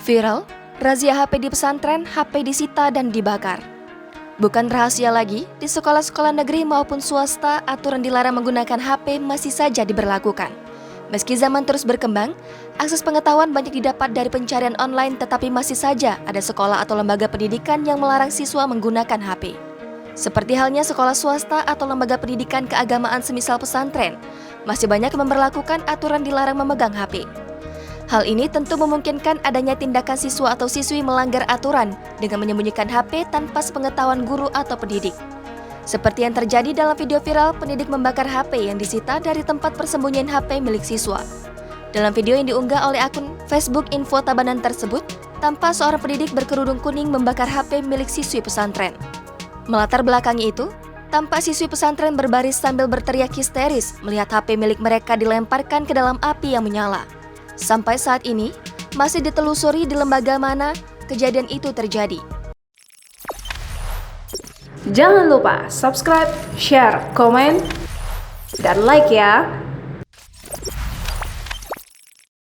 Viral, razia HP di pesantren, HP disita dan dibakar. Bukan rahasia lagi, di sekolah-sekolah negeri maupun swasta, aturan dilarang menggunakan HP masih saja diberlakukan. Meski zaman terus berkembang, akses pengetahuan banyak didapat dari pencarian online, tetapi masih saja ada sekolah atau lembaga pendidikan yang melarang siswa menggunakan HP. Seperti halnya sekolah swasta atau lembaga pendidikan keagamaan semisal pesantren, masih banyak memberlakukan aturan dilarang memegang HP. Hal ini tentu memungkinkan adanya tindakan siswa atau siswi melanggar aturan dengan menyembunyikan HP tanpa sepengetahuan guru atau pendidik. Seperti yang terjadi dalam video viral, pendidik membakar HP yang disita dari tempat persembunyian HP milik siswa. Dalam video yang diunggah oleh akun Facebook Info Tabanan tersebut, tampak seorang pendidik berkerudung kuning membakar HP milik siswi pesantren. Melatar belakangi itu, tampak siswi pesantren berbaris sambil berteriak histeris melihat HP milik mereka dilemparkan ke dalam api yang menyala. Sampai saat ini, masih ditelusuri di lembaga mana kejadian itu terjadi. Jangan lupa subscribe, share, komen, dan like ya!